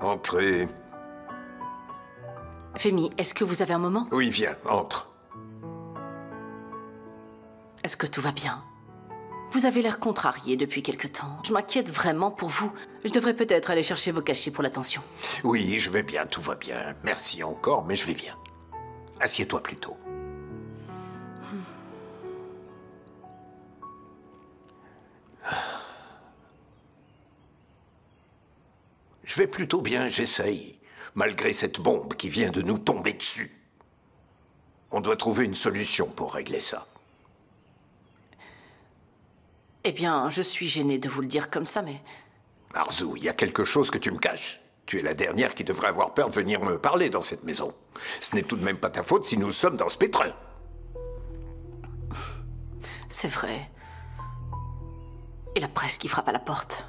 Entrez. Femi, est-ce que vous avez un moment? Oui, viens, entre. Est-ce que tout va bien? Vous avez l'air contrarié depuis quelque temps. Je m'inquiète vraiment pour vous. Je devrais peut-être aller chercher vos cachets pour l'attention. Oui, je vais bien, tout va bien. Merci encore, mais je vais bien. Assieds-toi plutôt. Je vais plutôt bien, j'essaye, malgré cette bombe qui vient de nous tomber dessus. On doit trouver une solution pour régler ça. Eh bien, je suis gênée de vous le dire comme ça, mais... Arzu, il y a quelque chose que tu me caches. Tu es la dernière qui devrait avoir peur de venir me parler dans cette maison. Ce n'est tout de même pas ta faute si nous sommes dans ce pétrin. C'est vrai. Et la presse qui frappe à la porte.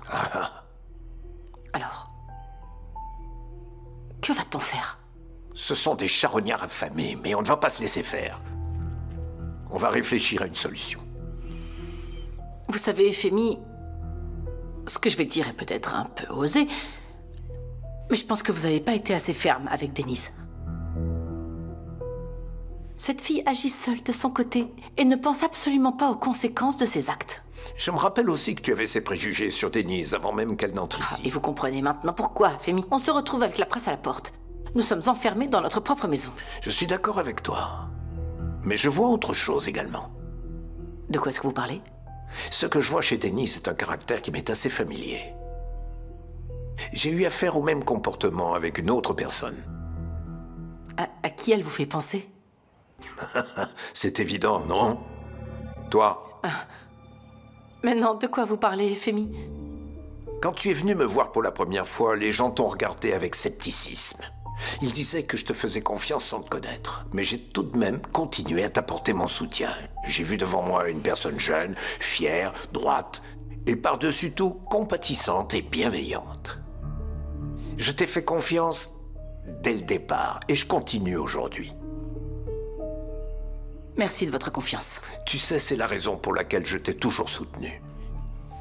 Alors... que va-t-on faire? Ce sont des charognards affamés, mais on ne va pas se laisser faire. On va réfléchir à une solution. Vous savez, Femi, ce que je vais dire est peut-être un peu osé, mais je pense que vous n'avez pas été assez ferme avec Denise. Cette fille agit seule de son côté et ne pense absolument pas aux conséquences de ses actes. Je me rappelle aussi que tu avais ces préjugés sur Denise avant même qu'elle n'entre ici. Et vous comprenez maintenant pourquoi, Femi. On se retrouve avec la presse à la porte. Nous sommes enfermés dans notre propre maison. Je suis d'accord avec toi. Mais je vois autre chose également. De quoi est-ce que vous parlez? Ce que je vois chez Denise est un caractère qui m'est assez familier. J'ai eu affaire au même comportement avec une autre personne. À qui elle vous fait penser? C'est évident, non? Toi? Mais non, de quoi vous parlez, Femi? Quand tu es venu me voir pour la première fois, les gens t'ont regardé avec scepticisme. Ils disaient que je te faisais confiance sans te connaître. Mais j'ai tout de même continué à t'apporter mon soutien. J'ai vu devant moi une personne jeune, fière, droite, et par-dessus tout, compatissante et bienveillante. Je t'ai fait confiance dès le départ, et je continue aujourd'hui. Merci de votre confiance. Tu sais, c'est la raison pour laquelle je t'ai toujours soutenu.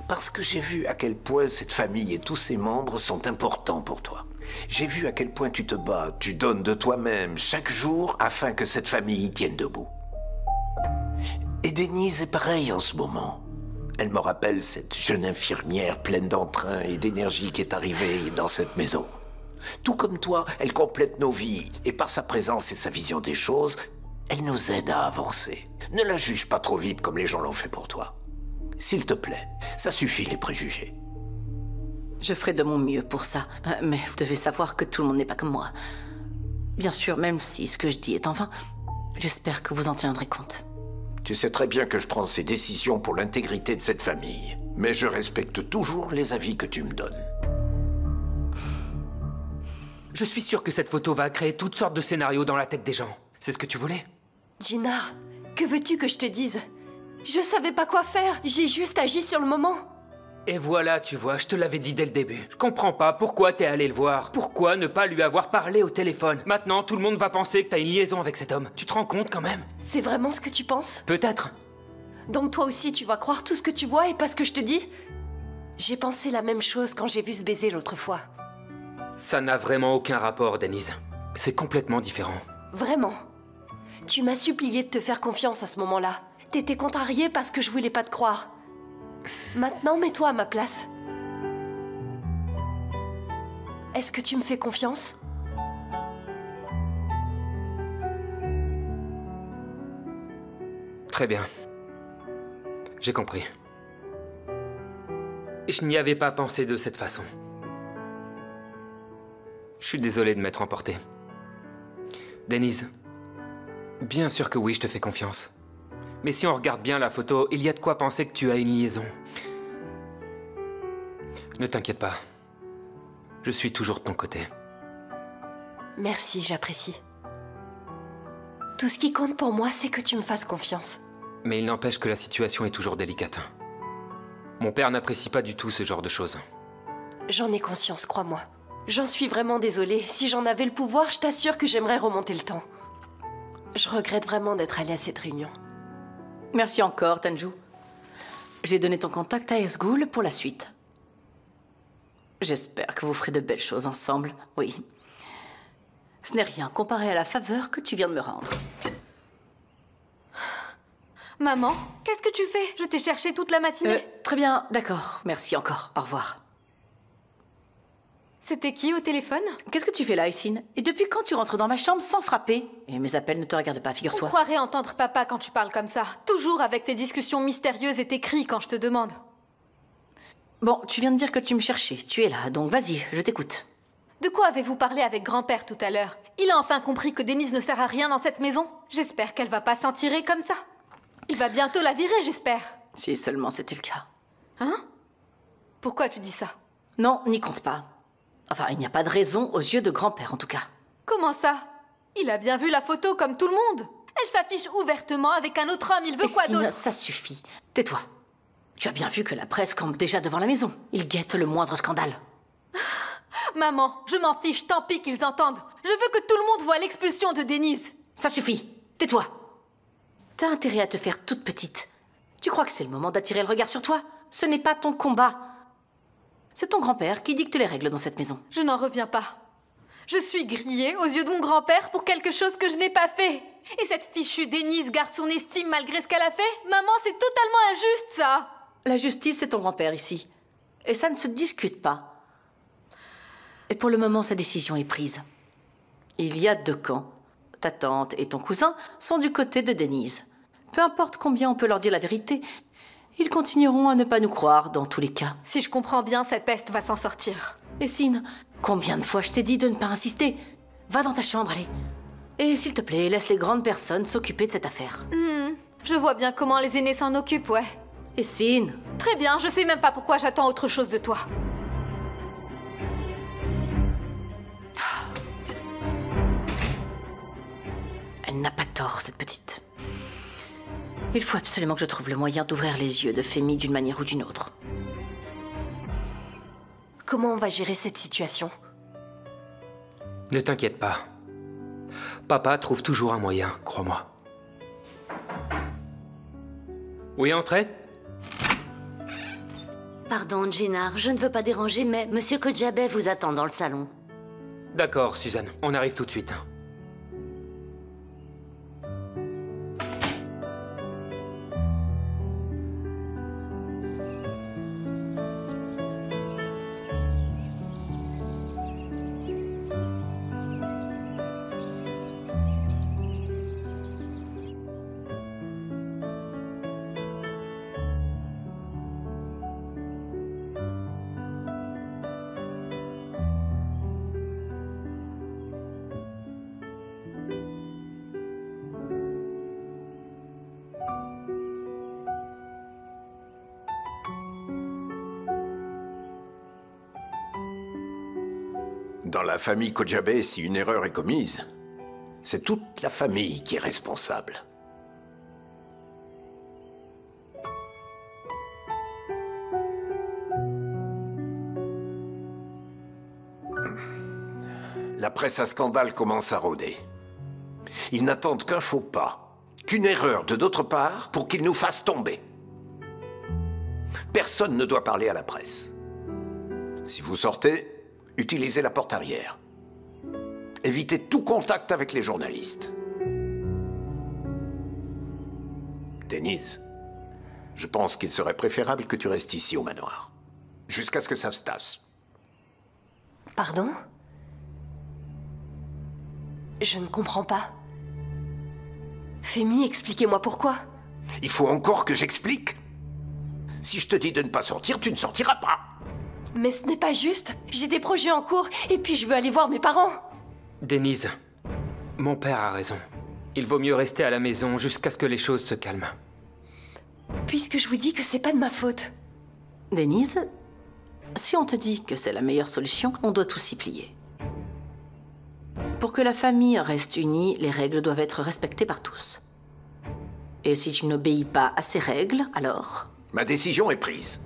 Parce que j'ai vu à quel point cette famille et tous ses membres sont importants pour toi. J'ai vu à quel point tu te bats, tu donnes de toi-même chaque jour afin que cette famille tienne debout. Et Denise est pareille en ce moment. Elle me rappelle cette jeune infirmière pleine d'entrain et d'énergie qui est arrivée dans cette maison. Tout comme toi, elle complète nos vies et par sa présence et sa vision des choses, elle nous aide à avancer. Ne la juge pas trop vite comme les gens l'ont fait pour toi. S'il te plaît, ça suffit les préjugés. Je ferai de mon mieux pour ça. Mais vous devez savoir que tout le monde n'est pas comme moi. Bien sûr, même si ce que je dis est en vain, j'espère que vous en tiendrez compte. Tu sais très bien que je prends ces décisions pour l'intégrité de cette famille. Mais je respecte toujours les avis que tu me donnes. Je suis sûr que cette photo va créer toutes sortes de scénarios dans la tête des gens. C'est ce que tu voulais? Gina, que veux-tu que je te dise? Je savais pas quoi faire, j'ai juste agi sur le moment. Et voilà, tu vois, je te l'avais dit dès le début. Je comprends pas pourquoi t'es allé le voir. Pourquoi ne pas lui avoir parlé au téléphone? Maintenant, tout le monde va penser que t'as une liaison avec cet homme. Tu te rends compte quand même? C'est vraiment ce que tu penses? Peut-être. Donc toi aussi, tu vas croire tout ce que tu vois et pas ce que je te dis? J'ai pensé la même chose quand j'ai vu ce baiser l'autre fois. Ça n'a vraiment aucun rapport, Denise. C'est complètement différent. Vraiment? Tu m'as supplié de te faire confiance à ce moment-là. T'étais contrariée parce que je voulais pas te croire. Maintenant, mets-toi à ma place. Est-ce que tu me fais confiance? Très bien. J'ai compris. Je n'y avais pas pensé de cette façon. Je suis désolé de m'être emporté. Denise, bien sûr que oui, je te fais confiance. Mais si on regarde bien la photo, il y a de quoi penser que tu as une liaison. Ne t'inquiète pas. Je suis toujours de ton côté. Merci, j'apprécie. Tout ce qui compte pour moi, c'est que tu me fasses confiance. Mais il n'empêche que la situation est toujours délicate. Mon père n'apprécie pas du tout ce genre de choses. J'en ai conscience, crois-moi. J'en suis vraiment désolée. Si j'en avais le pouvoir, je t'assure que j'aimerais remonter le temps. Je regrette vraiment d'être allée à cette réunion. Merci encore, Tanju. J'ai donné ton contact à Esgoul pour la suite. J'espère que vous ferez de belles choses ensemble, oui. Ce n'est rien comparé à la faveur que tu viens de me rendre. Maman, qu'est-ce que tu fais? Je t'ai cherché toute la matinée. Très bien, d'accord. Merci encore. Au revoir. C'était qui au téléphone? Qu'est-ce que tu fais là, Essine? Et depuis quand tu rentres dans ma chambre sans frapper? Et mes appels ne te regardent pas, On figure-toi. croirait entendre papa quand tu parles comme ça. Toujours avec tes discussions mystérieuses et tes cris quand je te demande. Bon, tu viens de dire que tu me cherchais. Tu es là, donc vas-y, je t'écoute. De quoi avez-vous parlé avec grand-père tout à l'heure? Il a enfin compris que Denise ne sert à rien dans cette maison. J'espère qu'elle va pas s'en tirer comme ça. Il va bientôt la virer, j'espère. Si seulement c'était le cas. Hein? Pourquoi tu dis ça? Non, n'y compte pas. Enfin, il n'y a pas de raison aux yeux de grand-père, en tout cas. Comment ça? Il a bien vu la photo comme tout le monde. Elle s'affiche ouvertement avec un autre homme, il veut quoi Essine, d'autre? ça suffit. Tais-toi. Tu as bien vu que la presse campe déjà devant la maison. Ils guettent le moindre scandale. Maman, je m'en fiche, tant pis qu'ils entendent. Je veux que tout le monde voie l'expulsion de Denise. Ça suffit. Tais-toi. T'as intérêt à te faire toute petite. Tu crois que c'est le moment d'attirer le regard sur toi? Ce n'est pas ton combat. C'est ton grand-père qui dicte les règles dans cette maison. Je n'en reviens pas. Je suis grillée aux yeux de mon grand-père pour quelque chose que je n'ai pas fait. Et cette fichue Denise garde son estime malgré ce qu'elle a fait? Maman, c'est totalement injuste, ça. La justice, c'est ton grand-père ici. Et ça ne se discute pas. Et pour le moment, sa décision est prise. Il y a deux camps. Ta tante et ton cousin sont du côté de Denise. Peu importe combien on peut leur dire la vérité, ils continueront à ne pas nous croire dans tous les cas. Si je comprends bien, cette peste va s'en sortir. Essine, combien de fois je t'ai dit de ne pas insister? Va dans ta chambre, allez. Et s'il te plaît, laisse les grandes personnes s'occuper de cette affaire. Je vois bien comment les aînés s'en occupent, ouais. Essine, Très bien, je sais même pas pourquoi j'attends autre chose de toi. elle n'a pas tort, cette petite. Il faut absolument que je trouve le moyen d'ouvrir les yeux de Femi d'une manière ou d'une autre. Comment on va gérer cette situation? Ne t'inquiète pas. Papa trouve toujours un moyen, crois-moi. Oui, entrez. Pardon, Jinar, je ne veux pas déranger, mais Monsieur Kodjabeh vous attend dans le salon. D'accord, Suzanne, on arrive tout de suite. Dans la famille Kodjabeh, si une erreur est commise, c'est toute la famille qui est responsable. La presse à scandale commence à rôder. Ils n'attendent qu'un faux pas, qu'une erreur de d'autre part pour qu'ils nous fassent tomber. Personne ne doit parler à la presse. Si vous sortez, utilisez la porte arrière. Évitez tout contact avec les journalistes. Denise, je pense qu'il serait préférable que tu restes ici au manoir, jusqu'à ce que ça se tasse. Pardon? Je ne comprends pas. Femi, expliquez-moi pourquoi. Il faut encore que j'explique. Si je te dis de ne pas sortir, tu ne sortiras pas. Mais ce n'est pas juste. J'ai des projets en cours et puis je veux aller voir mes parents. Denise, mon père a raison. Il vaut mieux rester à la maison jusqu'à ce que les choses se calment. Puisque je vous dis que c'est pas de ma faute. Denise, si on te dit que c'est la meilleure solution, on doit tous s'y plier. Pour que la famille reste unie, les règles doivent être respectées par tous. Et si tu n'obéis pas à ces règles, alors... Ma décision est prise.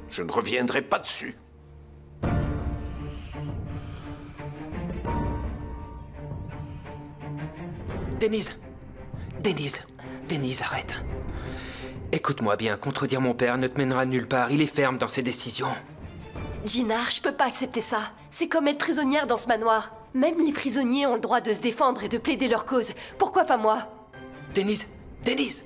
Je ne reviendrai pas dessus. Denise, arrête. Écoute-moi bien, contredire mon père ne te mènera nulle part. Il est ferme dans ses décisions. Jinar, je peux pas accepter ça. C'est comme être prisonnière dans ce manoir. Même les prisonniers ont le droit de se défendre et de plaider leur cause. Pourquoi pas moi? Denise! Denise!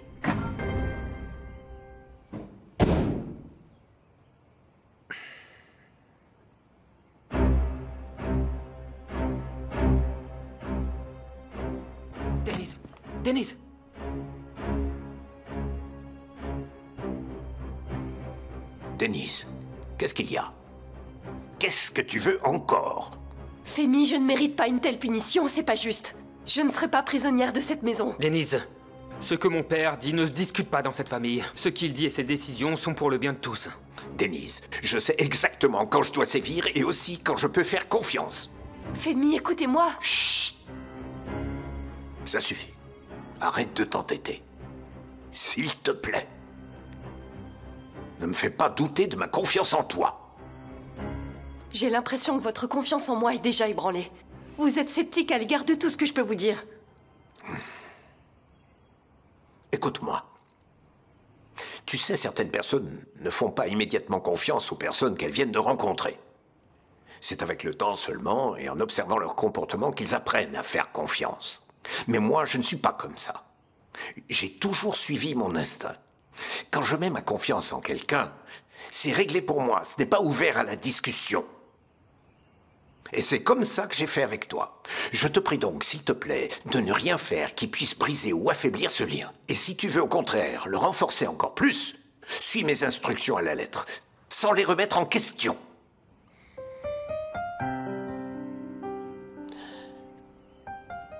Denise, qu'est-ce qu'il y a? Qu'est-ce que tu veux encore? Femi, je ne mérite pas une telle punition, c'est pas juste. Je ne serai pas prisonnière de cette maison. Denise, ce que mon père dit ne se discute pas dans cette famille. Ce qu'il dit et ses décisions sont pour le bien de tous. Denise, je sais exactement quand je dois sévir et aussi quand je peux faire confiance. Femi, écoutez-moi. Chut! Ça suffit. Arrête de t'entêter. S'il te plaît. Ne me fais pas douter de ma confiance en toi. J'ai l'impression que votre confiance en moi est déjà ébranlée. Vous êtes sceptique à l'égard de tout ce que je peux vous dire. Écoute-moi. Tu sais, certaines personnes ne font pas immédiatement confiance aux personnes qu'elles viennent de rencontrer. C'est avec le temps seulement et en observant leur comportement qu'ils apprennent à faire confiance. Mais moi, je ne suis pas comme ça. J'ai toujours suivi mon instinct. Quand je mets ma confiance en quelqu'un, c'est réglé pour moi, ce n'est pas ouvert à la discussion. Et c'est comme ça que j'ai fait avec toi. Je te prie donc, s'il te plaît, de ne rien faire qui puisse briser ou affaiblir ce lien. Et si tu veux au contraire le renforcer encore plus, suis mes instructions à la lettre, sans les remettre en question.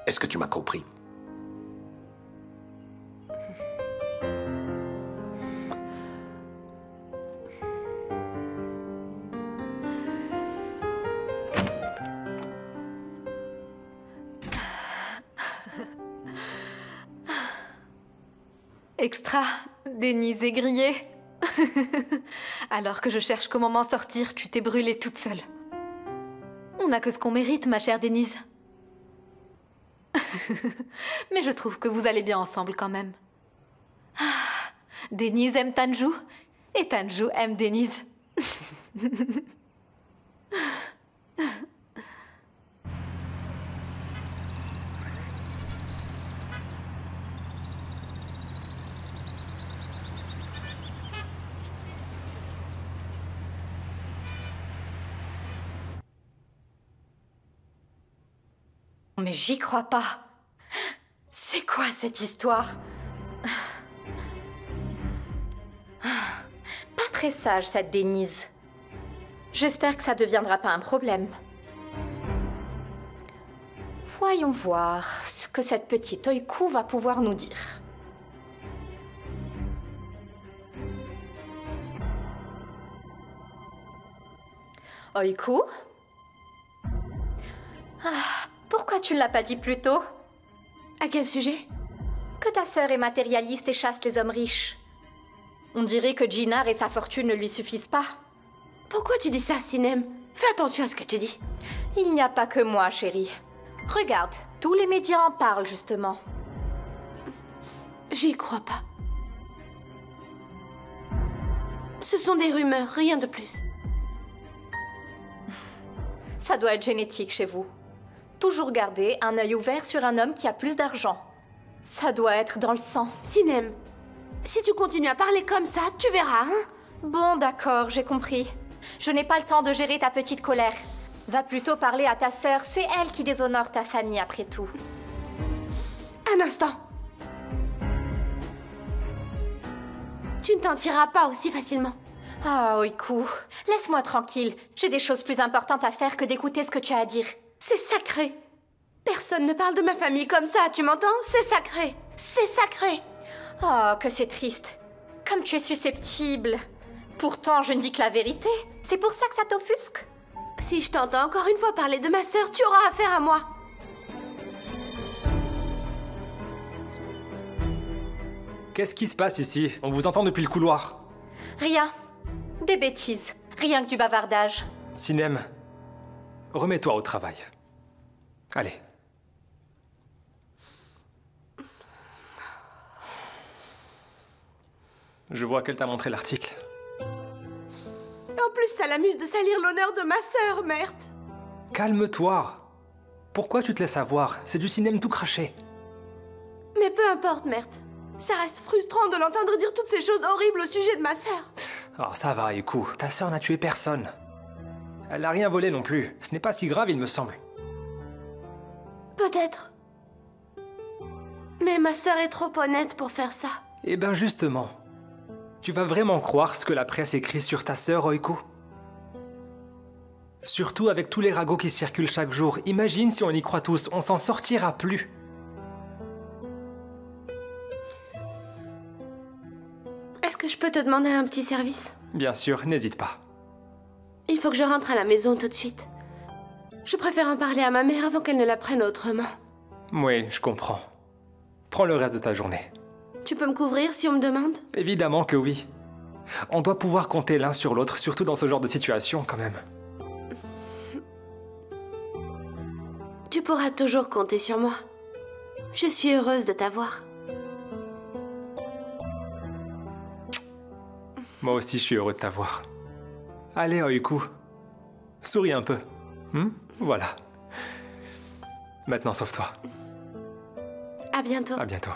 Est-ce que tu m'as compris? Extra, Denise est grillée. Alors que je cherche comment m'en sortir, tu t'es brûlée toute seule. On n'a que ce qu'on mérite, ma chère Denise. Mais je trouve que vous allez bien ensemble quand même. Denise aime Tanju, et Tanju aime Denise. Mais j'y crois pas. C'est quoi cette histoire? Pas très sage, cette Denise. J'espère que ça deviendra pas un problème. Voyons voir ce que cette petite Oiku va pouvoir nous dire. Oiku? Pourquoi tu ne l'as pas dit plus tôt? À quel sujet? Que ta sœur est matérialiste et chasse les hommes riches. On dirait que Jinar et sa fortune ne lui suffisent pas. Pourquoi tu dis ça, Sinem? Fais attention à ce que tu dis. Il n'y a pas que moi, chérie. Regarde, tous les médias en parlent, justement. J'y crois pas. Ce sont des rumeurs, rien de plus. Ça doit être génétique chez vous. Toujours garder un œil ouvert sur un homme qui a plus d'argent. Ça doit être dans le sang. Sinem, si tu continues à parler comme ça, tu verras, hein? Bon, d'accord, j'ai compris. Je n'ai pas le temps de gérer ta petite colère. Va plutôt parler à ta sœur, c'est elle qui déshonore ta famille après tout. Un instant. Tu ne t'en tireras pas aussi facilement. Ah, Oiku, laisse-moi tranquille. J'ai des choses plus importantes à faire que d'écouter ce que tu as à dire. C'est sacré. Personne ne parle de ma famille comme ça, tu m'entends? C'est sacré. C'est sacré. Oh, que c'est triste. Comme tu es susceptible. Pourtant, je ne dis que la vérité. C'est pour ça que ça t'offusque? Si je t'entends encore une fois parler de ma sœur, tu auras affaire à moi. Qu'est-ce qui se passe ici? On vous entend depuis le couloir. Rien. Des bêtises. Rien que du bavardage. Sinem, remets-toi au travail. Allez. Je vois qu'elle t'a montré l'article. Et en plus, ça l'amuse de salir l'honneur de ma sœur, merde. Calme-toi. Pourquoi tu te laisses avoir? C'est du cinéma tout craché. Mais peu importe, merde. Ça reste frustrant de l'entendre dire toutes ces choses horribles au sujet de ma sœur. Oh, ça va, écoute. Ta sœur n'a tué personne. Elle n'a rien volé non plus. Ce n'est pas si grave, il me semble. Peut-être. Mais ma sœur est trop honnête pour faire ça. Eh ben justement. Tu vas vraiment croire ce que la presse écrit sur ta sœur, Oiku? Surtout avec tous les ragots qui circulent chaque jour. Imagine si on y croit tous, on s'en sortira plus. Est-ce que je peux te demander un petit service? Bien sûr, n'hésite pas. Il faut que je rentre à la maison tout de suite. Je préfère en parler à ma mère avant qu'elle ne la prenne autrement. Oui, je comprends. Prends le reste de ta journée. Tu peux me couvrir si on me demande? Évidemment que oui. On doit pouvoir compter l'un sur l'autre, surtout dans ce genre de situation, quand même. Tu pourras toujours compter sur moi. Je suis heureuse de t'avoir. Moi aussi, je suis heureux de t'avoir. Allez, Oiku. Souris un peu. Voilà. Maintenant, sauve-toi. À bientôt. À bientôt.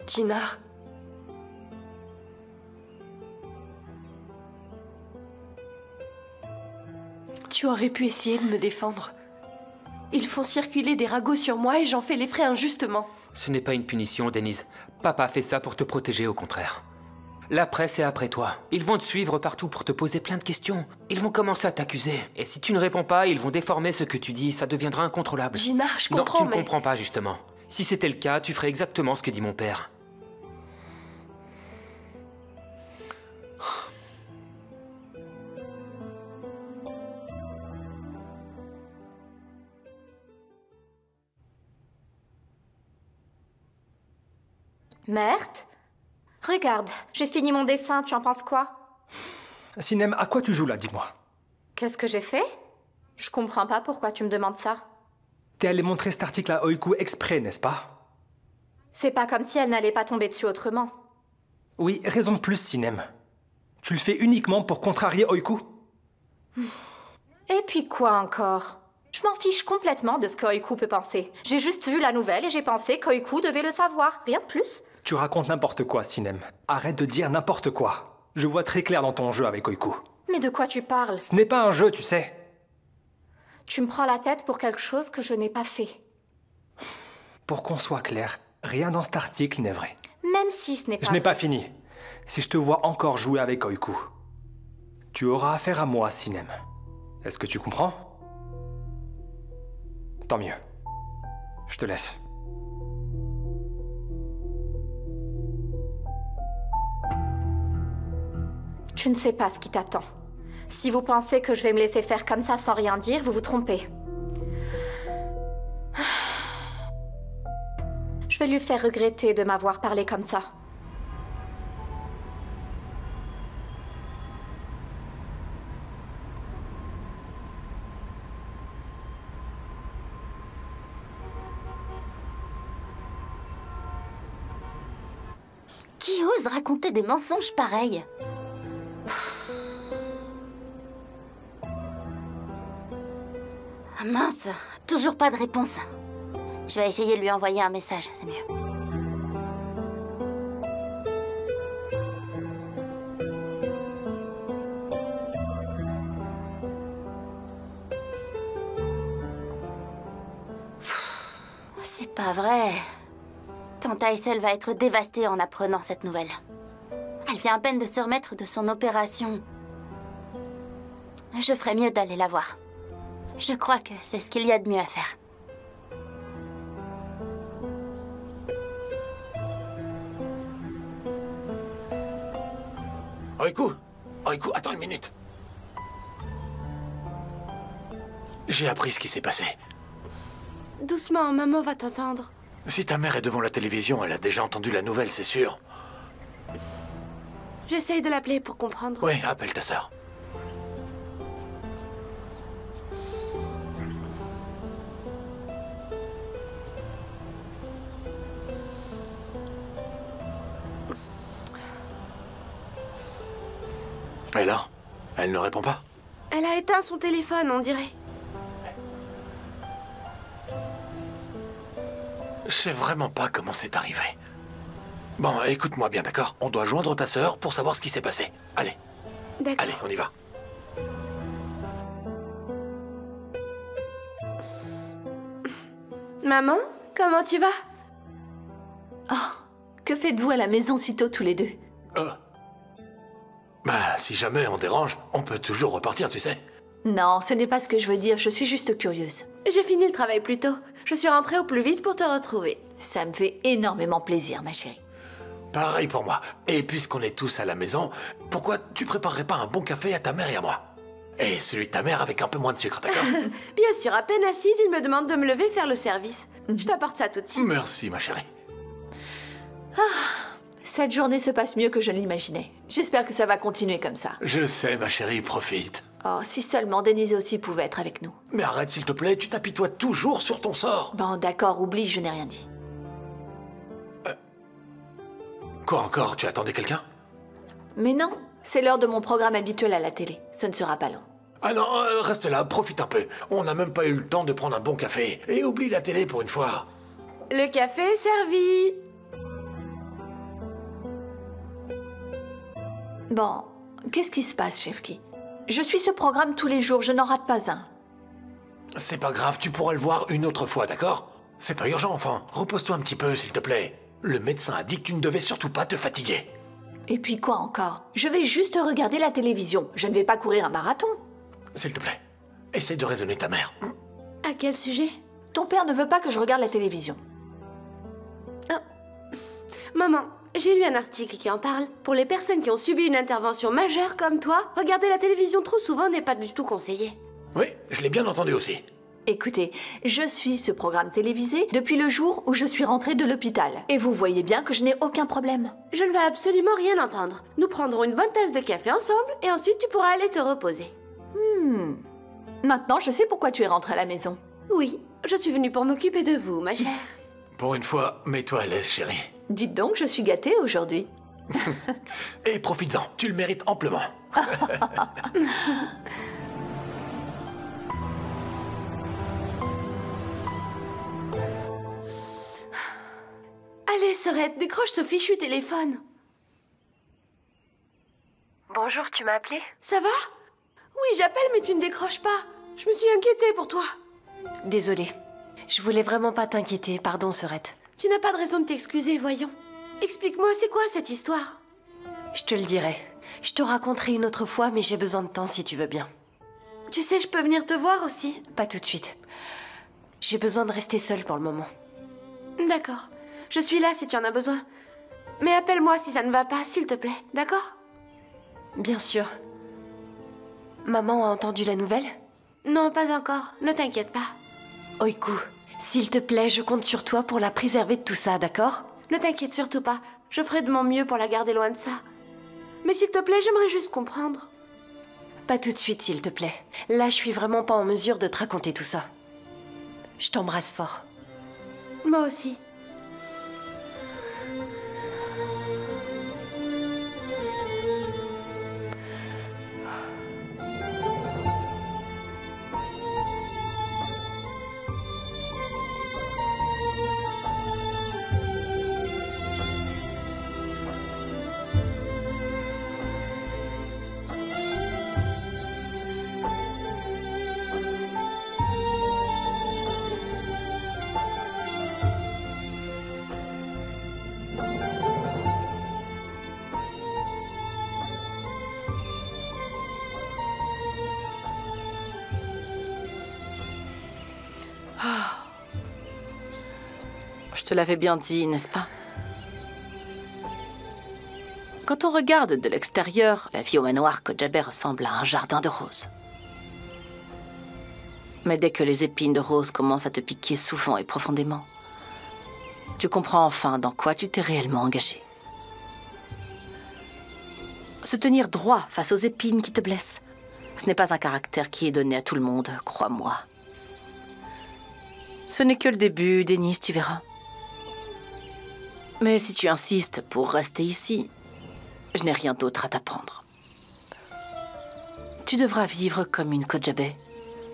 Jinar. Tu aurais pu essayer de me défendre. Ils font circuler des ragots sur moi et j'en fais les frais injustement. Ce n'est pas une punition, Denise. Papa fait ça pour te protéger, au contraire. La presse est après toi. Ils vont te suivre partout pour te poser plein de questions. Ils vont commencer à t'accuser. Et si tu ne réponds pas, ils vont déformer ce que tu dis. Ça deviendra incontrôlable. Jinar, je comprends, Non, tu ne comprends pas, justement. Si c'était le cas, tu ferais exactement ce que dit mon père. Merde. Regarde, j'ai fini mon dessin, tu en penses quoi? Sinem, à quoi tu joues là, dis-moi? Qu'est-ce que j'ai fait? Je comprends pas pourquoi tu me demandes ça. T'es allé montrer cet article à Oiku exprès, n'est-ce pas? C'est pas comme si elle n'allait pas tomber dessus autrement. Oui, raison de plus, Sinem. Tu le fais uniquement pour contrarier Oiku? Et puis quoi encore? Je m'en fiche complètement de ce qu'Oiku peut penser. J'ai juste vu la nouvelle et j'ai pensé qu'Oiku devait le savoir, rien de plus. Tu racontes n'importe quoi, Sinem. Arrête de dire n'importe quoi. Je vois très clair dans ton jeu avec Oiku. Mais de quoi tu parles? Ce n'est pas un jeu, tu sais. Tu me prends la tête pour quelque chose que je n'ai pas fait. Pour qu'on soit clair, rien dans cet article n'est vrai. Même si ce n'est pas Je n'ai vrai. pas fini. Si je te vois encore jouer avec Oiku, tu auras affaire à moi, Sinem. Est-ce que tu comprends? Tant mieux. Je te laisse. Tu ne sais pas ce qui t'attend. Si vous pensez que je vais me laisser faire comme ça sans rien dire, vous vous trompez. Je vais lui faire regretter de m'avoir parlé comme ça. Qui ose raconter des mensonges pareils? Ah mince, toujours pas de réponse. Je vais essayer de lui envoyer un message, c'est mieux. C'est pas vrai. Tante Aysel va être dévastée en apprenant cette nouvelle. Elle vient à peine de se remettre de son opération. Je ferais mieux d'aller la voir. Je crois que c'est ce qu'il y a de mieux à faire. Oiku, attends une minute. J'ai appris ce qui s'est passé. Doucement, maman va t'entendre. Si ta mère est devant la télévision, elle a déjà entendu la nouvelle, c'est sûr. J'essaye de l'appeler pour comprendre. Oui, appelle ta sœur. Et alors? Elle ne répond pas? Elle a éteint son téléphone, on dirait. Je sais vraiment pas comment c'est arrivé. Bon, écoute-moi bien, d'accord? On doit joindre ta sœur pour savoir ce qui s'est passé. Allez. D'accord. Allez, on y va. Maman, comment tu vas? Oh, que faites-vous à la maison si tôt tous les deux? Bah, si jamais on dérange, on peut toujours repartir, tu sais. Non, ce n'est pas ce que je veux dire, je suis juste curieuse. J'ai fini le travail plus tôt. Je suis rentrée au plus vite pour te retrouver. Ça me fait énormément plaisir, ma chérie. Pareil pour moi. Et puisqu'on est tous à la maison, pourquoi tu préparerais pas un bon café à ta mère et à moi? Et celui de ta mère avec un peu moins de sucre, d'accord? Bien sûr, à peine assise, il me demande de me lever faire le service. Je t'apporte ça tout de suite. Merci, ma chérie. Cette journée se passe mieux que je ne l'imaginais. J'espère que ça va continuer comme ça. Je sais, ma chérie, profite. Oh, si seulement Denise aussi pouvait être avec nous. Mais arrête, s'il te plaît, tu t'apitoies toujours sur ton sort. Bon, d'accord, oublie, je n'ai rien dit. Quoi encore? Tu attendais quelqu'un? Mais non, c'est l'heure de mon programme habituel à la télé. Ce ne sera pas long. Ah non, reste là, profite un peu. On n'a même pas eu le temps de prendre un bon café. Et oublie la télé pour une fois. Le café est servi. Bon, qu'est-ce qui se passe, Chefki? Je suis ce programme tous les jours, je n'en rate pas un. C'est pas grave, tu pourras le voir une autre fois, d'accord? C'est pas urgent, enfant. Repose-toi un petit peu, s'il te plaît. Le médecin a dit que tu ne devais surtout pas te fatiguer. Et puis quoi encore? Je vais juste regarder la télévision. Je ne vais pas courir un marathon. S'il te plaît, essaie de raisonner ta mère. À quel sujet? Ton père ne veut pas que je regarde la télévision. Maman, j'ai lu un article qui en parle. Pour les personnes qui ont subi une intervention majeure comme toi, regarder la télévision trop souvent n'est pas du tout conseillé. Oui, je l'ai bien entendu aussi. Écoutez, je suis ce programme télévisé depuis le jour où je suis rentrée de l'hôpital. Et vous voyez bien que je n'ai aucun problème. Je ne veux absolument rien entendre. Nous prendrons une bonne tasse de café ensemble et ensuite tu pourras aller te reposer. Maintenant, je sais pourquoi tu es rentrée à la maison. Oui, je suis venue pour m'occuper de vous, ma chère. Pour une fois, mets-toi à l'aise, chérie. Dites donc, je suis gâtée aujourd'hui. Et profites-en, tu le mérites amplement. Allez, Sorette, décroche ce fichu téléphone. Bonjour, tu m'as appelé? Ça va? Oui, j'appelle, mais tu ne décroches pas. Je me suis inquiétée pour toi. Désolée. Je voulais vraiment pas t'inquiéter, pardon, Sorette. Tu n'as pas de raison de t'excuser, voyons. Explique-moi, c'est quoi cette histoire? Je te le dirai. Je te raconterai une autre fois, mais j'ai besoin de temps si tu veux bien. Tu sais, je peux venir te voir aussi. Pas tout de suite. J'ai besoin de rester seule pour le moment. D'accord. Je suis là si tu en as besoin. Mais appelle-moi si ça ne va pas, s'il te plaît, d'accord? Bien sûr. Maman a entendu la nouvelle? Non, pas encore. Ne t'inquiète pas. Oiku, s'il te plaît, je compte sur toi pour la préserver de tout ça, d'accord? Ne t'inquiète surtout pas. Je ferai de mon mieux pour la garder loin de ça. Mais s'il te plaît, j'aimerais juste comprendre. Pas tout de suite, s'il te plaît. Là, je suis vraiment pas en mesure de te raconter tout ça. Je t'embrasse fort. Moi aussi. te l'avais bien dit, n'est-ce pas? Quand on regarde de l'extérieur, la vie au manoir Kojabe ressemble à un jardin de roses. Mais dès que les épines de rose commencent à te piquer souvent et profondément, tu comprends enfin dans quoi tu t'es réellement engagé. Se tenir droit face aux épines qui te blessent, ce n'est pas un caractère qui est donné à tout le monde, crois-moi. Ce n'est que le début, Denise, tu verras. Mais si tu insistes pour rester ici, je n'ai rien d'autre à t'apprendre. Tu devras vivre comme une Kojabe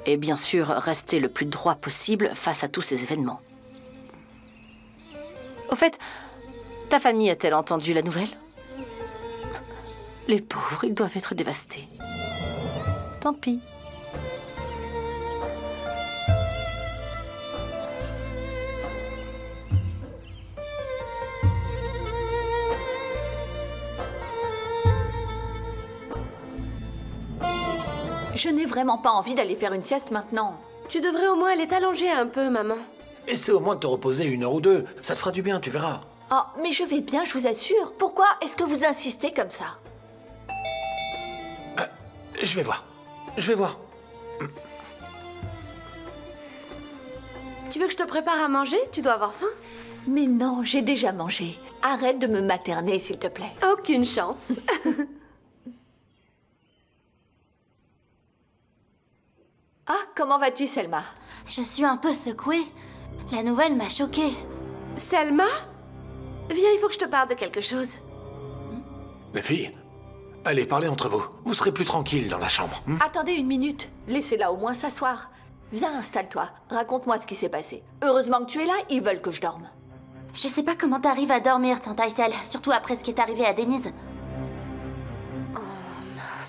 et bien sûr rester le plus droit possible face à tous ces événements. Au fait, ta famille a-t-elle entendu la nouvelle? Les pauvres, ils doivent être dévastés. Tant pis. Je n'ai vraiment pas envie d'aller faire une sieste maintenant. Tu devrais au moins aller t'allonger un peu, maman. Essaie au moins de te reposer 1 heure ou 2. Ça te fera du bien, tu verras. Oh, mais je vais bien, je vous assure. Pourquoi est-ce que vous insistez comme ça? Je vais voir. Je vais voir. Tu veux que je te prépare à manger? Tu dois avoir faim. Mais non, j'ai déjà mangé. Arrête de me materner, s'il te plaît. Aucune chance. Ah, comment vas-tu, Selma? Je suis un peu secouée. La nouvelle m'a choquée. Selma? Viens, il faut que je te parle de quelque chose. Les filles, allez, parlez entre vous. Vous serez plus tranquille dans la chambre. Attendez une minute. Laissez-la au moins s'asseoir. Viens, installe-toi. Raconte-moi ce qui s'est passé. Heureusement que tu es là, ils veulent que je dorme. Je sais pas comment t'arrives à dormir, tante Aysel, surtout après ce qui est arrivé à Denise.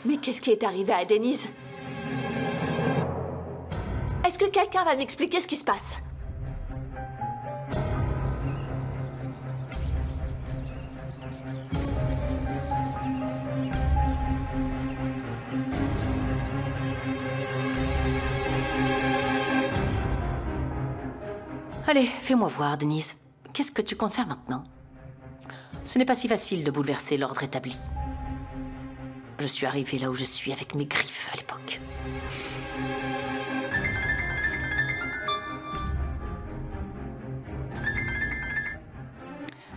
Mais qu'est-ce qui est arrivé à Denise? Est-ce que quelqu'un va m'expliquer ce qui se passe? Allez, fais-moi voir, Denise. Qu'est-ce que tu comptes faire maintenant? Ce n'est pas si facile de bouleverser l'ordre établi. Je suis arrivée là où je suis avec mes griffes à l'époque.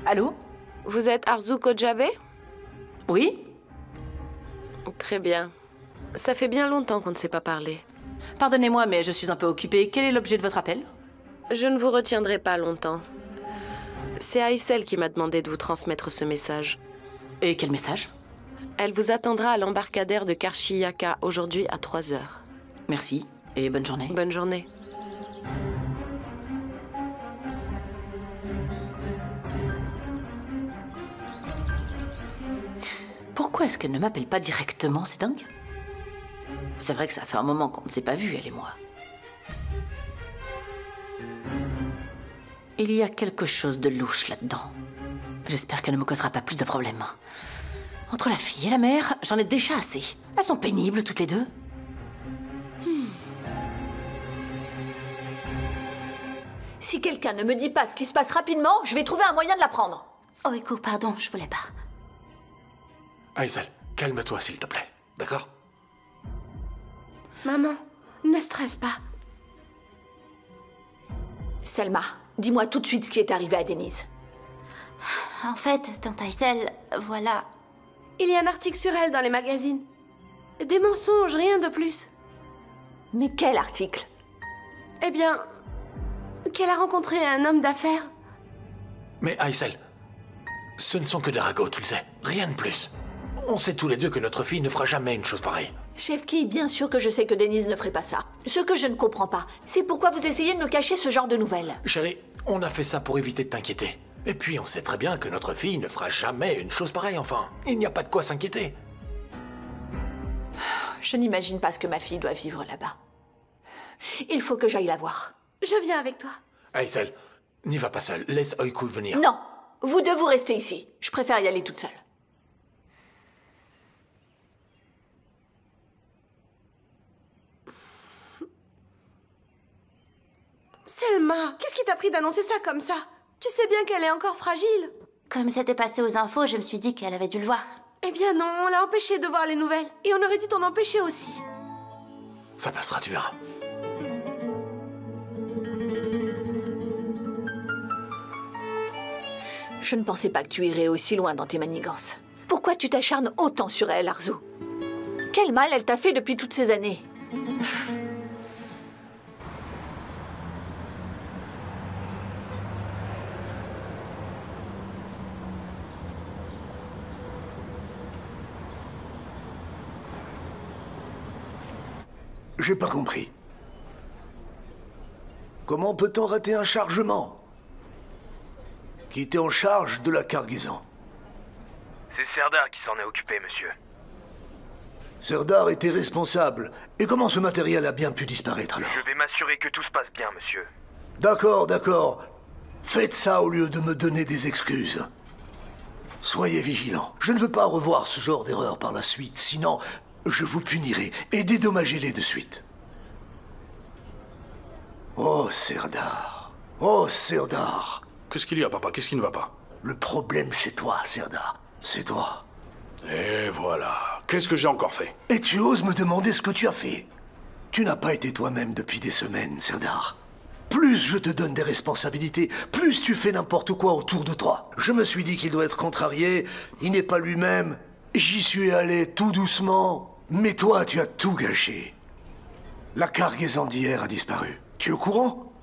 Allô? Vous êtes Arzu Kojabe? Oui? Très bien. Ça fait bien longtemps qu'on ne s'est pas parlé. Pardonnez-moi, mais je suis un peu occupée. Quel est l'objet de votre appel? Je ne vous retiendrai pas longtemps. C'est Aysel qui m'a demandé de vous transmettre ce message. Et quel message? Elle vous attendra à l'embarcadère de Karshiyaka aujourd'hui à 3 heures. Merci, et bonne journée. Bonne journée. Pourquoi est-ce qu'elle ne m'appelle pas directement? C'est dingue. C'est vrai que ça fait un moment qu'on ne s'est pas vus, elle et moi. Il y a quelque chose de louche là-dedans. J'espère qu'elle ne me causera pas plus de problèmes. Entre la fille et la mère, j'en ai déjà assez. Elles sont pénibles toutes les deux. Si quelqu'un ne me dit pas ce qui se passe rapidement, je vais trouver un moyen de l'apprendre. Oh, écoute, pardon, je voulais pas. Aysel, calme-toi s'il te plaît, d'accord? Maman, ne stresse pas. Selma, dis-moi tout de suite ce qui est arrivé à Denise. En fait, tante Aysel, voilà. Il y a un article sur elle dans les magazines. Des mensonges, rien de plus. Mais quel article? Eh bien, qu'elle a rencontré un homme d'affaires. Mais Aysel, ce ne sont que des ragots, tu le sais. Rien de plus. On sait tous les deux que notre fille ne fera jamais une chose pareille. Chefki, bien sûr que je sais que Denise ne ferait pas ça. Ce que je ne comprends pas, c'est pourquoi vous essayez de me cacher ce genre de nouvelles. Chérie, on a fait ça pour éviter de t'inquiéter. Et puis on sait très bien que notre fille ne fera jamais une chose pareille, enfin. Il n'y a pas de quoi s'inquiéter. Je n'imagine pas ce que ma fille doit vivre là-bas. Il faut que j'aille la voir. Je viens avec toi. Aysel, n'y va pas seule. Laisse Oiku venir. Non, vous deux vous restez ici. Je préfère y aller toute seule. Selma, qu'est-ce qui t'a pris d'annoncer ça comme ça? Tu sais bien qu'elle est encore fragile. Comme c'était passé aux infos, je me suis dit qu'elle avait dû le voir. Eh bien non, on l'a empêchée de voir les nouvelles. Et on aurait dû t'en empêcher aussi. Ça passera, tu verras. Je ne pensais pas que tu irais aussi loin dans tes manigances. Pourquoi tu t'acharnes autant sur elle, Arzu? Quel mal elle t'a fait depuis toutes ces années? J'ai pas compris. Comment peut-on rater un chargement? Qui était en charge de la cargaison? C'est Serdar qui s'en est occupé, monsieur. Serdar était responsable. Et comment ce matériel a bien pu disparaître alors? Je vais m'assurer que tout se passe bien, monsieur. D'accord, d'accord. Faites ça au lieu de me donner des excuses. Soyez vigilants. Je ne veux pas revoir ce genre d'erreur par la suite, sinon je vous punirai et dédommagez-les de suite. Oh, Serdar. Oh, Serdar. Qu'est-ce qu'il y a, papa? Qu'est-ce qui ne va pas? Le problème, c'est toi, Serdar. C'est toi. Et voilà. Qu'est-ce que j'ai encore fait? Et tu oses me demander ce que tu as fait? Tu n'as pas été toi-même depuis des semaines, Serdar. Plus je te donne des responsabilités, plus tu fais n'importe quoi autour de toi. Je me suis dit qu'il doit être contrarié, il n'est pas lui-même. J'y suis allé tout doucement. Mais toi, tu as tout gâché. La cargaison d'hier a disparu. Tu es au courant?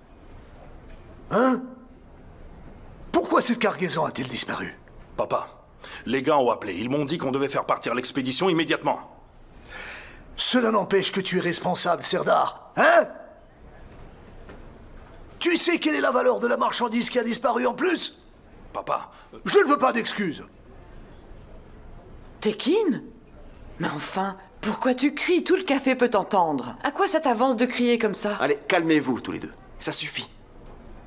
Hein? Pourquoi cette cargaison a-t-elle disparu? Papa, les gars ont appelé. Ils m'ont dit qu'on devait faire partir l'expédition immédiatement. Cela n'empêche que tu es responsable, Serdar. Hein? Tu sais quelle est la valeur de la marchandise qui a disparu en plus? Papa... Je ne veux pas d'excuses. Tekin? Mais enfin, pourquoi tu cries? Tout le café peut t'entendre. À quoi ça t'avance de crier comme ça? Allez, calmez-vous tous les deux. Ça suffit.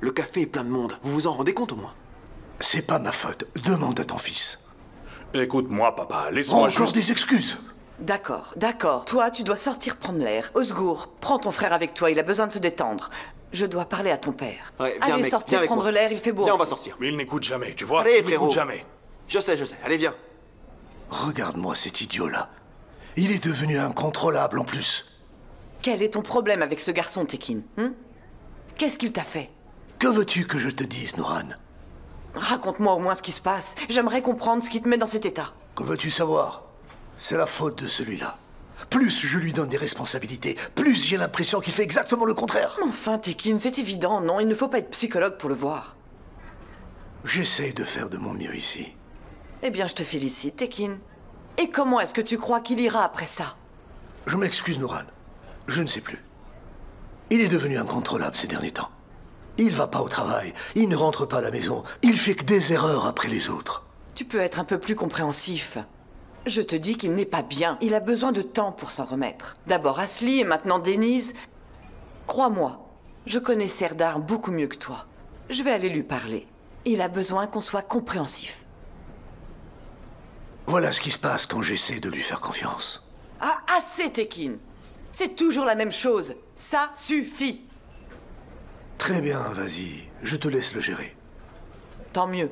Le café est plein de monde. Vous vous en rendez compte au moins? C'est pas ma faute. Demande à ton fils. Écoute-moi, papa. Laisse-moi Encore des excuses. D'accord, d'accord. Toi, tu dois sortir prendre l'air. Osgour, prends ton frère avec toi. Il a besoin de se détendre. Je dois parler à ton père. Ouais, viens, allez, mec, sortir viens prendre l'air, il fait beau. Viens, on va sortir. Mais il n'écoute jamais, tu vois? Allez, il frérot. n'écoute jamais. Je sais. Allez, viens. Regarde-moi cet idiot-là. Il est devenu incontrôlable en plus. Quel est ton problème avec ce garçon, Tekin? Qu'est-ce qu'il t'a fait? Que veux-tu que je te dise, Nouran? Raconte-moi au moins ce qui se passe. J'aimerais comprendre ce qui te met dans cet état. Que veux-tu savoir? C'est la faute de celui-là. Plus je lui donne des responsabilités, plus j'ai l'impression qu'il fait exactement le contraire. Enfin, Tekin, c'est évident, non? Il ne faut pas être psychologue pour le voir. J'essaie de faire de mon mieux ici. Eh bien, je te félicite, Tekin. Et comment est-ce que tu crois qu'il ira après ça? Je m'excuse, Nouran. Je ne sais plus. Il est devenu incontrôlable ces derniers temps. Il va pas au travail, il ne rentre pas à la maison, il fait que des erreurs après les autres. Tu peux être un peu plus compréhensif. Je te dis qu'il n'est pas bien. Il a besoin de temps pour s'en remettre. D'abord Asli et maintenant Denise. Crois-moi, je connais Serdar beaucoup mieux que toi. Je vais aller lui parler. Il a besoin qu'on soit compréhensif. Voilà ce qui se passe quand j'essaie de lui faire confiance. Ah, assez, Tekin. C'est toujours la même chose. Ça suffit. Très bien, vas-y. Je te laisse le gérer. Tant mieux.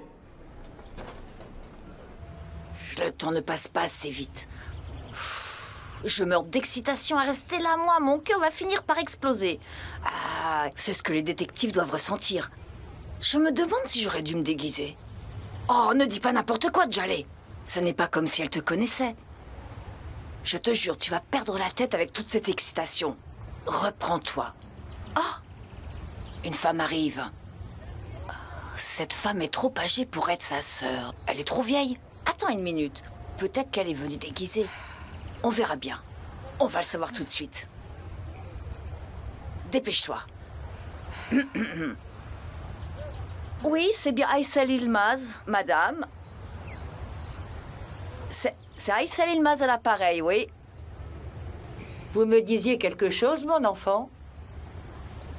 Le temps ne passe pas assez vite. Je meurs d'excitation à rester là, moi. Mon cœur va finir par exploser. Ah, c'est ce que les détectives doivent ressentir. Je me demande si j'aurais dû me déguiser. Oh, ne dis pas n'importe quoi, Djalé. Ce n'est pas comme si elle te connaissait. Je te jure, tu vas perdre la tête avec toute cette excitation. Reprends-toi. Ah! Une femme arrive. Cette femme est trop âgée pour être sa sœur. Elle est trop vieille. Attends une minute. Peut-être qu'elle est venue déguisée. On verra bien. On va le savoir tout de suite. Dépêche-toi. Oui, c'est bien Aysel Ilmaz, madame. C'est Aysel Ilmaz à l'appareil, oui. Vous me disiez quelque chose, mon enfant?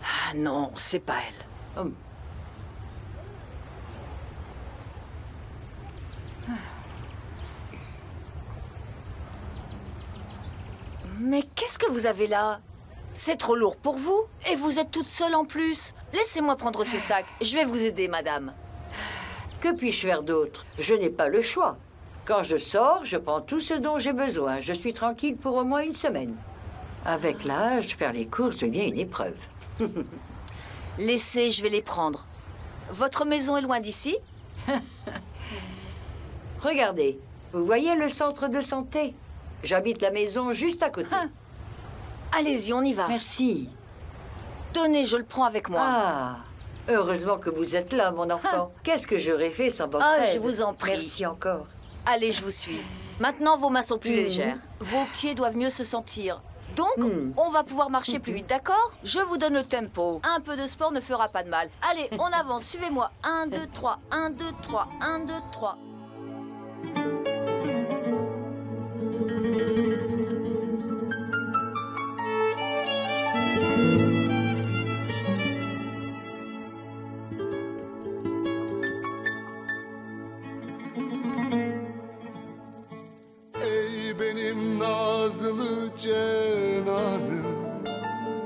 Ah non, c'est pas elle. Mais qu'est-ce que vous avez là? C'est trop lourd pour vous. Et vous êtes toute seule en plus. Laissez-moi prendre ces sacs. Je vais vous aider, madame. Que puis-je faire d'autre? Je n'ai pas le choix. Quand je sors, je prends tout ce dont j'ai besoin. Je suis tranquille pour au moins une semaine. Avec l'âge, faire les courses devient une épreuve. Laissez, je vais les prendre. Votre maison est loin d'ici? Regardez, vous voyez le centre de santé? J'habite la maison juste à côté. Allez-y, on y va. Merci. Tenez, je le prends avec moi. Ah, heureusement que vous êtes là, mon enfant. Qu'est-ce que j'aurais fait sans votre aide? Je vous en prie. Merci encore. Allez, je vous suis. Maintenant, vos mains sont plus légères. Vos pieds doivent mieux se sentir. Donc, on va pouvoir marcher plus vite, d'accord? Je vous donne le tempo. Un peu de sport ne fera pas de mal. Allez, on avance, suivez-moi. 1, 2, 3, 1, 2, 3, 1, 2, 3. Benim nazlı cenanım,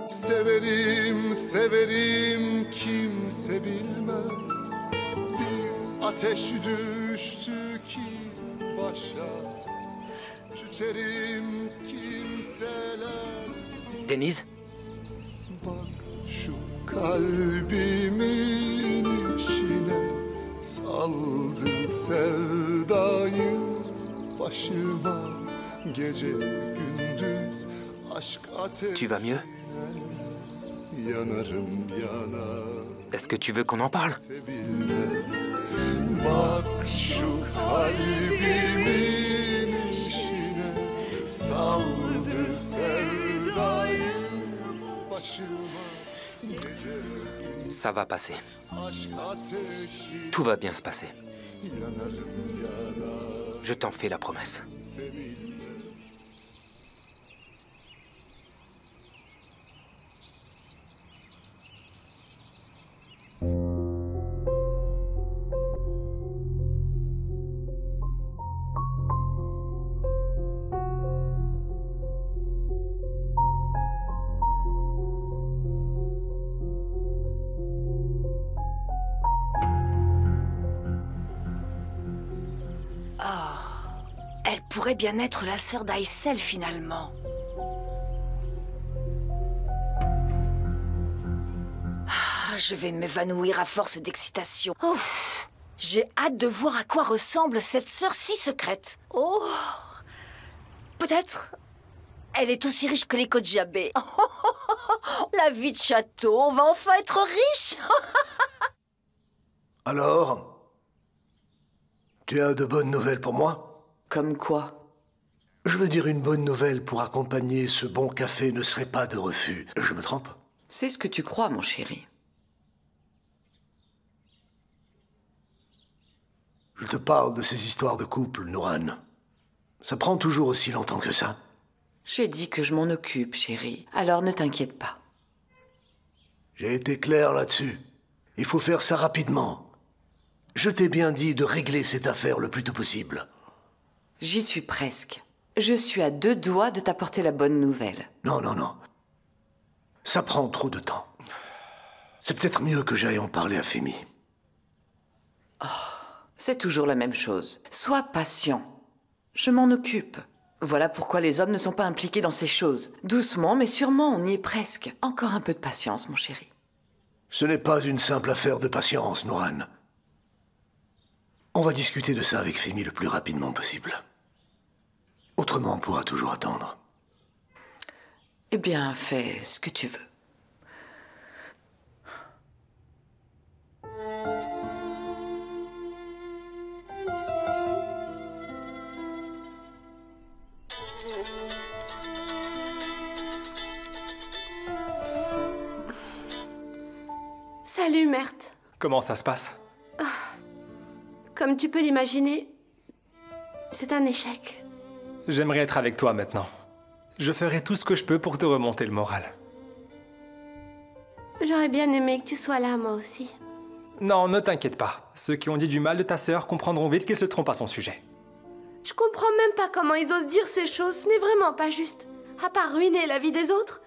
severim severim kimse bilmez. Bir ateş düştü ki başa, tüterim kimseler. Denise? Bak şu kalbimin içine, saldı sevdayı başıma. Gece gündüz aşk ateşine Tu vas mieux? yanarım yanar. Est-ce que tu veux qu'on en parle? Bak şu kalbimin içine, saldı sevdayı başıma. Gece Ça va passer. aşk ateşi Tout va bien se passer. yanarım yanar. Je t'en fais la promesse. Elle pourrait bien être la sœur d'Aïssel, finalement. Je vais m'évanouir à force d'excitation. J'ai hâte de voir à quoi ressemble cette sœur si secrète. Oh, peut-être elle est aussi riche que les Kodjabé. La vie de château, on va enfin être riche. Alors, tu as de bonnes nouvelles pour moi? Comme quoi? Je veux dire, une bonne nouvelle pour accompagner ce bon café ne serait pas de refus. Je me trompe? C'est ce que tu crois, mon chéri. Je te parle de ces histoires de couple, Nouran. Ça prend toujours aussi longtemps que ça? J'ai dit que je m'en occupe, chéri. Alors ne t'inquiète pas. J'ai été clair là-dessus. Il faut faire ça rapidement. Je t'ai bien dit de régler cette affaire le plus tôt possible. J'y suis presque. Je suis à 2 doigts de t'apporter la bonne nouvelle. Non, non, non. Ça prend trop de temps. C'est peut-être mieux que j'aille en parler à Femi. Oh, c'est toujours la même chose. Sois patient. Je m'en occupe. Voilà pourquoi les hommes ne sont pas impliqués dans ces choses. Doucement, mais sûrement, on y est presque. Encore un peu de patience, mon chéri. Ce n'est pas une simple affaire de patience, Nouran. On va discuter de ça avec Femi le plus rapidement possible. Autrement, on pourra toujours attendre. Eh bien, fais ce que tu veux. Salut, Mert. Comment ça se passe? Comme tu peux l'imaginer, c'est un échec. J'aimerais être avec toi maintenant. Je ferai tout ce que je peux pour te remonter le moral. J'aurais bien aimé que tu sois là, moi aussi. Non, ne t'inquiète pas. Ceux qui ont dit du mal de ta sœur comprendront vite qu'ils se trompent à son sujet. Je comprends même pas comment ils osent dire ces choses. Ce n'est vraiment pas juste. À part ruiner la vie des autres,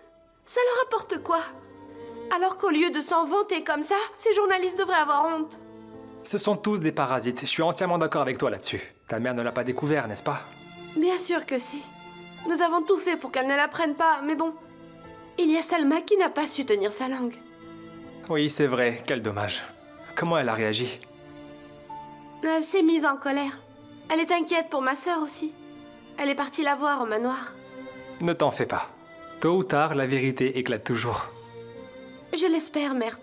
ça leur apporte quoi? Alors qu'au lieu de s'en vanter comme ça, ces journalistes devraient avoir honte. Ce sont tous des parasites. Je suis entièrement d'accord avec toi là-dessus. Ta mère ne l'a pas découvert, n'est-ce pas? Bien sûr que si. Nous avons tout fait pour qu'elle ne l'apprenne pas, mais bon. Il y a Salma qui n'a pas su tenir sa langue. Oui, c'est vrai. Quel dommage. Comment elle a réagi? Elle s'est mise en colère. Elle est inquiète pour ma sœur aussi. Elle est partie la voir au manoir. Ne t'en fais pas. Tôt ou tard, la vérité éclate toujours. Je l'espère, Mert.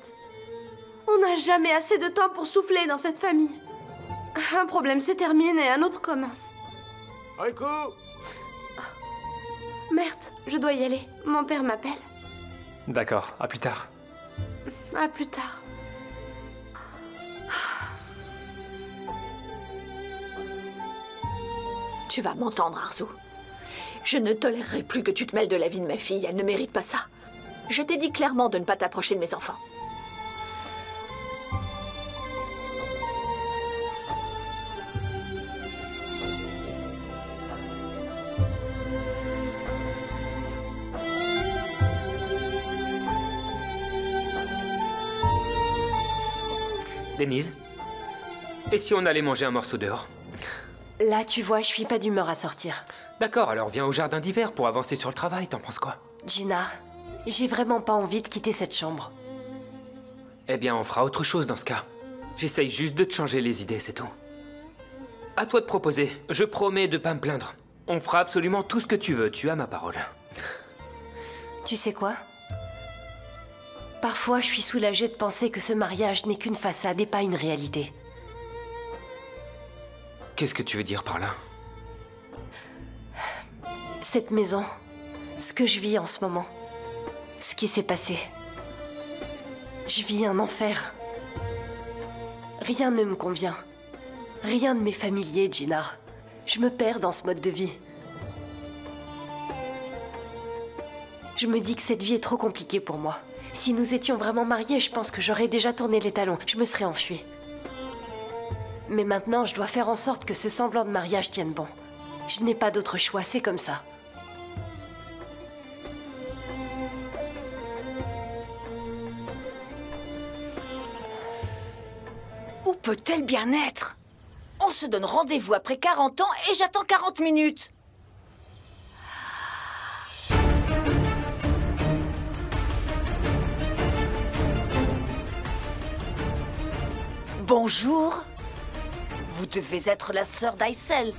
On n'a jamais assez de temps pour souffler dans cette famille. Un problème se termine et un autre commence. Aiko! Mert, je dois y aller. Mon père m'appelle. D'accord, à plus tard. À plus tard. Tu vas m'entendre, Arzu. Je ne tolérerai plus que tu te mêles de la vie de ma fille. Elle ne mérite pas ça. Je t'ai dit clairement de ne pas t'approcher de mes enfants. Denise, et si on allait manger un morceau dehors? Là, tu vois, je suis pas d'humeur à sortir. D'accord, alors viens au jardin d'hiver pour avancer sur le travail, t'en penses quoi? Gina, j'ai vraiment pas envie de quitter cette chambre. Eh bien, on fera autre chose dans ce cas. J'essaye juste de te changer les idées, c'est tout. À toi de proposer. Je promets de pas me plaindre. On fera absolument tout ce que tu veux, tu as ma parole. Tu sais quoi? Parfois, je suis soulagée de penser que ce mariage n'est qu'une façade et pas une réalité. Qu'est-ce que tu veux dire par là? Cette maison, ce que je vis en ce moment, ce qui s'est passé. Je vis un enfer. Rien ne me convient. Rien ne m'est familier, Gina. Je me perds dans ce mode de vie. Je me dis que cette vie est trop compliquée pour moi. Si nous étions vraiment mariés, je pense que j'aurais déjà tourné les talons. Je me serais enfuie. Mais maintenant, je dois faire en sorte que ce semblant de mariage tienne bon. Je n'ai pas d'autre choix, c'est comme ça. Où peut-elle bien être? On se donne rendez-vous après 40 ans et j'attends 40 minutes. Bonjour. Vous devez être la sœur d'Aysel.